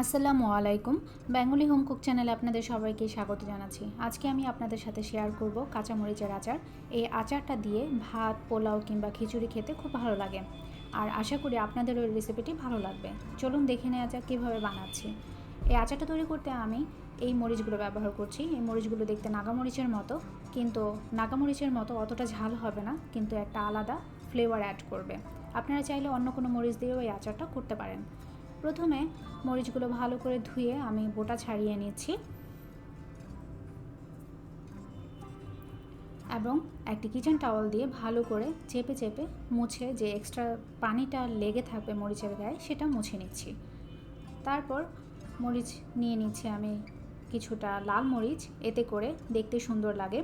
আসসালামু আলাইকুম। Bengali home cook চ্যানেলে আপনাদের সবাইকে স্বাগত জানাচ্ছি। আজকে আমি আপনাদের সাথে শেয়ার করব কাঁচা মরিচের আচার। এই আচারটা দিয়ে ভাত, পোলাও কিংবা খিচুড়ি খেতে খুব ভালো লাগে, আর আশা করি আপনাদের ওই রেসিপিটি ভালো লাগবে। চলুন দেখে নেওয়া যাক কীভাবে বানাচ্ছি। এই আচারটা তৈরি করতে আমি এই মরিচগুলো ব্যবহার করছি। এই মরিচগুলো দেখতে নাগামরিচের মতো, কিন্তু নাগামরিচের মতো অতটা ঝাল হবে না, কিন্তু একটা আলাদা ফ্লেভার অ্যাড করবে। আপনারা চাইলে অন্য কোনো মরিচ দিয়েও এই আচারটা করতে পারেন। প্রথমে মরিচগুলো ভালো করে ধুয়ে আমি বোটা ছাড়িয়ে নিচ্ছি এবং একটি কিচেন টাওয়াল দিয়ে ভালো করে চেপে চেপে মুছে যে এক্সট্রা পানিটা লেগে থাকবে মরিচের গায়ে সেটা মুছে নিচ্ছি। তারপর মরিচ নিয়ে নিচ্ছি আমি কিছুটা লাল মরিচ, এতে করে দেখতে সুন্দর লাগে।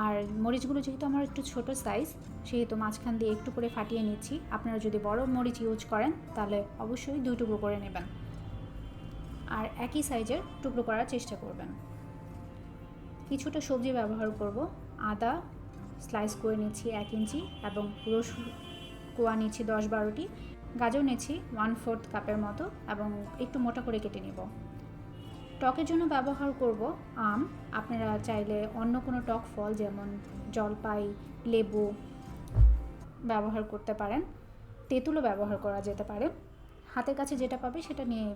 আর মরিচগুলো যেহেতু আমার একটু ছোটো সাইজ, সেহেতু মাঝখান দিয়ে একটু করে ফাটিয়ে নিচ্ছি। আপনারা যদি বড় মরিচ ইউজ করেন তাহলে অবশ্যই 2 টুকরো করে নেবেন, আর একই সাইজের টুকরো করার চেষ্টা করবেন। কিছুটা সবজি ব্যবহার করব। আদা স্লাইস করে নিচ্ছি 1 ইঞ্চি এবং রসুন কোয়া নিচ্ছি 10-12টি। গাজর নিচ্ছি 1/4 কাপের মতো এবং একটু মোটা করে কেটে নেব। টকের জন্য ব্যবহার করব আম। আপনারা চাইলে অন্য কোনো টক ফল যেমন জলপাই, লেবু ব্যবহার করতে পারেন। তেঁতুলও ব্যবহার করা যেতে পারে। হাতের কাছে যেটা পাবে সেটা নিয়ে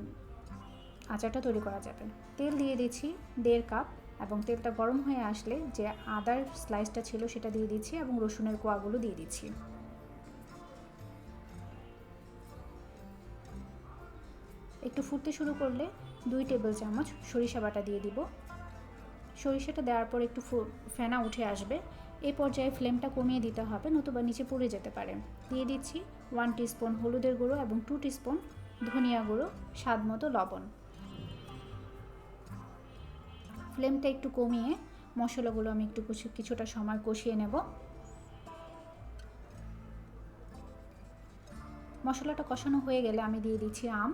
আচারটা তৈরি করা যাবে। তেল দিয়ে দিচ্ছি 1.5 কাপ এবং তেলটা গরম হয়ে আসলে যে আদার স্লাইসটা ছিল সেটা দিয়ে দিচ্ছি এবং রসুনের কোয়াগুলো দিয়ে দিচ্ছি। একটু ফুটতে শুরু করলে 2 টেবিল চামচ সরিষা বাটা দিয়ে দিব। সরিষাটা দেওয়ার পর একটু ফেনা উঠে আসবে। এই পর্যায়ে ফ্লেমটা কমিয়ে দিতে হবে, নতুবা নিচে পুড়ে যেতে পারে। দিয়ে দিচ্ছি 1 টিস্পুন হলুদের গুঁড়ো এবং 2 টিস্পুন ধনিয়া গুঁড়ো, স্বাদ মতো লবণ। ফ্লেমটা একটু কমিয়ে মশলাগুলো আমি একটু কিছুটা সময় কষিয়ে নেব। মশলাটা কষানো হয়ে গেলে আমি দিয়ে দিচ্ছি আম।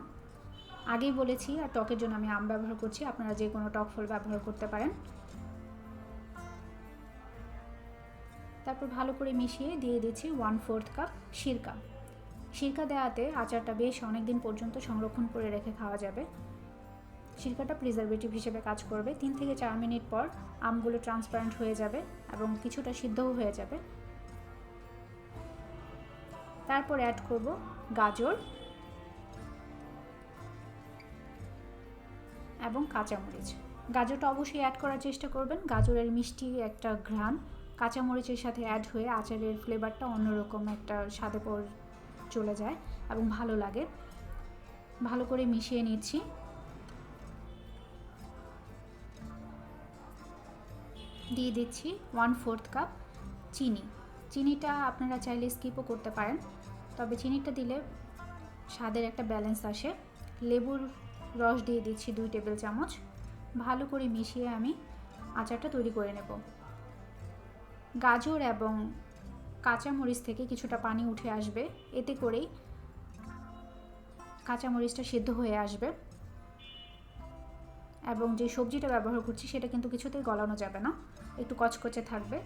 আগেই বলেছি আর টকের জন্য আমি আম ব্যবহার করছি, আপনারা যে কোনো টক ফল ব্যবহার করতে পারেন। তারপর ভালো করে মিশিয়ে দিয়ে দিচ্ছি 1/4 কাপ সিরকা। সিরকা দেওয়াতে আচারটা বেশ অনেক দিন পর্যন্ত সংরক্ষণ করে রেখে খাওয়া যাবে। সিরকাটা প্রিজারভেটিভ হিসেবে কাজ করবে। 3 থেকে 4 মিনিট পর আমগুলো ট্রান্সপারেন্ট হয়ে যাবে এবং কিছুটা সিদ্ধও হয়ে যাবে। তারপর অ্যাড করব গাজর এবং কাঁচামরিচ। গাজরটা অবশ্যই অ্যাড করার চেষ্টা করবেন। গাজরের মিষ্টি একটা ঘ্রাণ কাঁচামরিচের সাথে অ্যাড হয়ে আচারের ফ্লেভারটা অন্যরকম একটা স্বাদে চলে যায় এবং ভালো লাগে। ভালো করে মিশিয়ে নিচ্ছি। দিয়ে দিচ্ছি 1/4 কাপ চিনি। চিনিটা আপনারা চাইলে স্কিপও করতে পারেন, তবে চিনিটা দিলে স্বাদের একটা ব্যালেন্স আসে। লেবুর রস দিয়ে দিচ্ছি 2 টেবিল চামচ। ভালো করে মিশিয়ে আমি আচারটা তৈরি করে নেব। গাজর এবং কাঁচামরিচ থেকে কিছুটা পানি উঠে আসবে, এতে করেই কাঁচামরিচটা সিদ্ধ হয়ে আসবে এবং যে সবজিটা ব্যবহার করছি সেটা কিন্তু কিছুতেই গলানো যাবে না, একটু কচকচে থাকবে।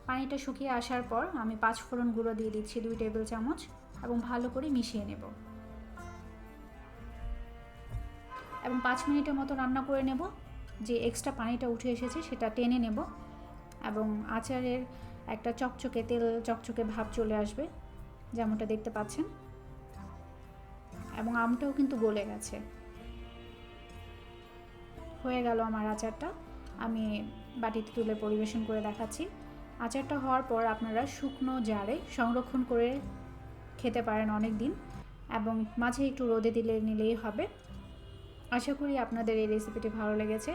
পানিটা শুকিয়ে আসার পর আমি 5 ফোড়ন গুঁড়ো দিয়ে দিচ্ছি 2 টেবিল চামচ এবং ভালো করে মিশিয়ে নেব এবং 5 মিনিটের মতো রান্না করে নেব। যে এক্সট্রা পানিটা উঠে এসেছে সেটা টেনে নেব এবং আচারের একটা চকচকে তেল চকচকে ভাব চলে আসবে, যেমনটা দেখতে পাচ্ছেন। এবং আমটাও কিন্তু গলে গেছে। হয়ে গেল আমার আচারটা। আমি বাটিতে তুলে পরিবেশন করে দেখাচ্ছি। আচারটা হওয়ার পর আপনারা শুকনো জারে সংরক্ষণ করে খেতে পারেন অনেক দিন, এবং মাঝে একটু রোদে দিলে নিলেই হবে। আশা করি আপনাদের এই রেসিপিটি ভালো লেগেছে,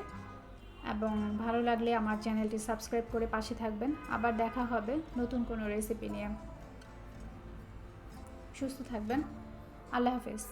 এবং ভালো লাগলে আমার চ্যানেলটি সাবস্ক্রাইব করে পাশে থাকবেন। আবার দেখা হবে নতুন কোনো রেসিপি নিয়ে। সুস্থ থাকবেন। আল্লাহ হাফেজ।